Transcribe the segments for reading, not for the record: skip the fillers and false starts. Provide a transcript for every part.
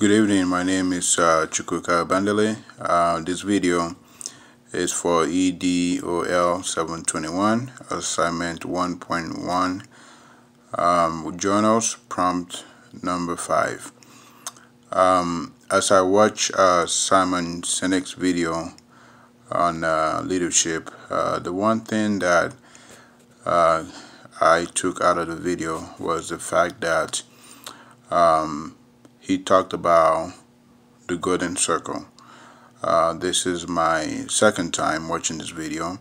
Good evening, my name is Chukwuka Bandele. This video is for EDOL 721, assignment 1.1, journals, prompt number 5. As I watch Simon Sinek's video on leadership, the one thing that I took out of the video was the fact that he talked about the golden circle. This is my second time watching this video,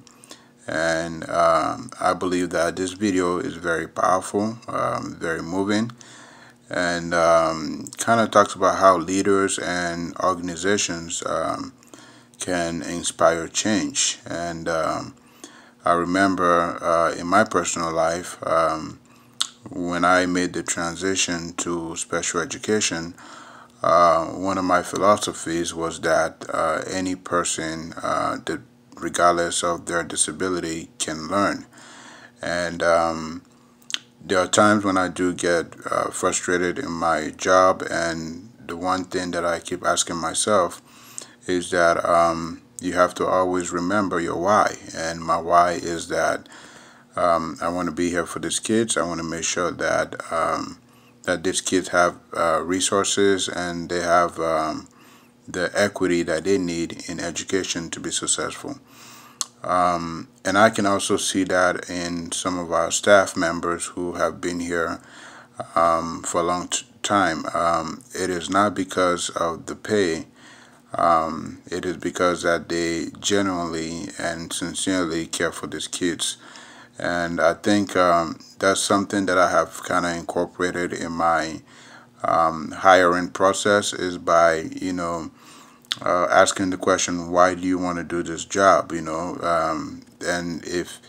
and I believe that this video is very powerful, very moving, and kind of talks about how leaders and organizations can inspire change. And I remember in my personal life, when I made the transition to special education, one of my philosophies was that any person, regardless of their disability, can learn. And there are times when I do get frustrated in my job, and the one thing that I keep asking myself is that you have to always remember your why. And my why is that I want to be here for these kids. I want to make sure that that these kids have resources and they have the equity that they need in education to be successful. And I can also see that in some of our staff members who have been here for a long time. It is not because of the pay. It is because that they genuinely and sincerely care for these kids. And I think that's something that I have kind of incorporated in my hiring process, is by, asking the question, why do you want to do this job? And if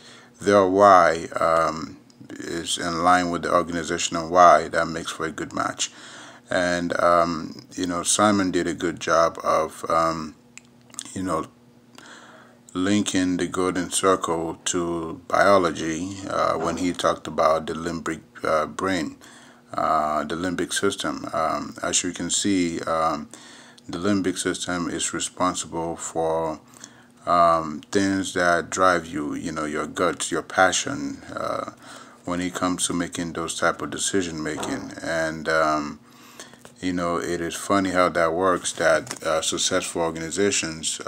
their why is in line with the organizational why, that makes for a good match. And, Simon did a good job of, linking the golden circle to biology when he talked about the limbic brain, the limbic system. As you can see, the limbic system is responsible for things that drive you, your guts, your passion, when it comes to making those type of decision making. And it is funny how that works, that successful organizations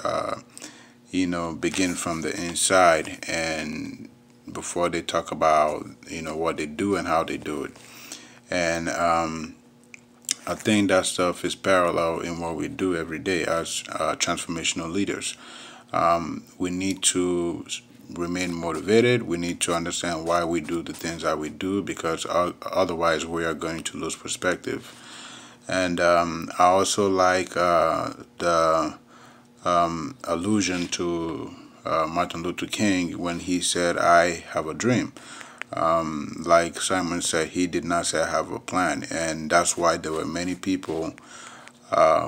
begin from the inside, and before they talk about what they do and how they do it. And I think that stuff is parallel in what we do every day as transformational leaders. We need to remain motivated. We need to understand why we do the things that we do, because otherwise we are going to lose perspective. And I also like the allusion to Martin Luther King when he said, "I have a dream." Like Simon said, he did not say, "I have a plan," and that's why there were many people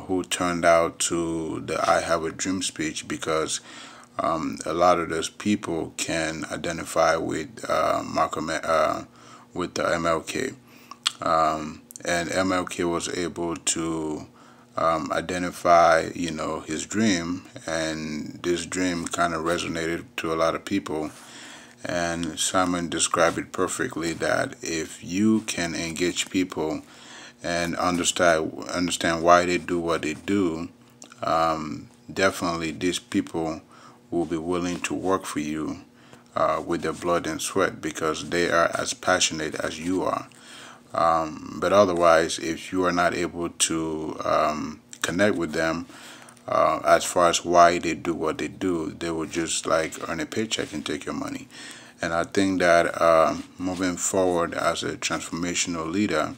who turned out to the "I have a dream" speech, because a lot of those people can identify with with the MLK, and MLK was able to identify, his dream, and this dream kind of resonated to a lot of people. And Simon described it perfectly, that if you can engage people and understand why they do what they do, definitely these people will be willing to work for you with their blood and sweat, because they are as passionate as you are. But otherwise, if you are not able to connect with them as far as why they do what they do, they will just like earn a paycheck and take your money. And I think that moving forward as a transformational leader,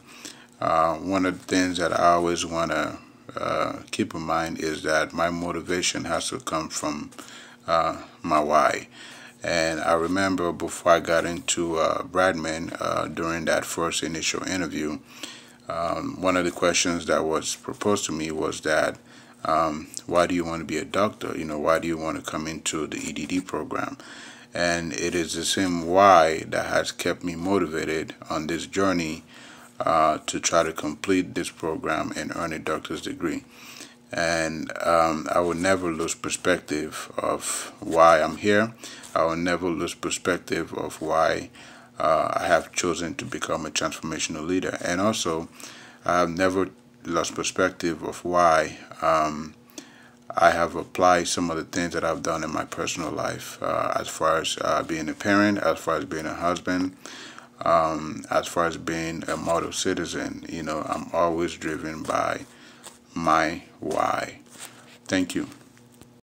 one of the things that I always want to keep in mind is that my motivation has to come from my why. And I remember before I got into Bradman, during that first initial interview, one of the questions that was proposed to me was that, why do you want to be a doctor? Why do you want to come into the EDD program? And it is the same why that has kept me motivated on this journey to try to complete this program and earn a doctor's degree. And I will never lose perspective of why I'm here. I will never lose perspective of why I have chosen to become a transformational leader. And also, I have never lost perspective of why I have applied some of the things that I've done in my personal life, as far as being a parent, as far as being a husband, as far as being a model citizen. I'm always driven by my why. Thank you.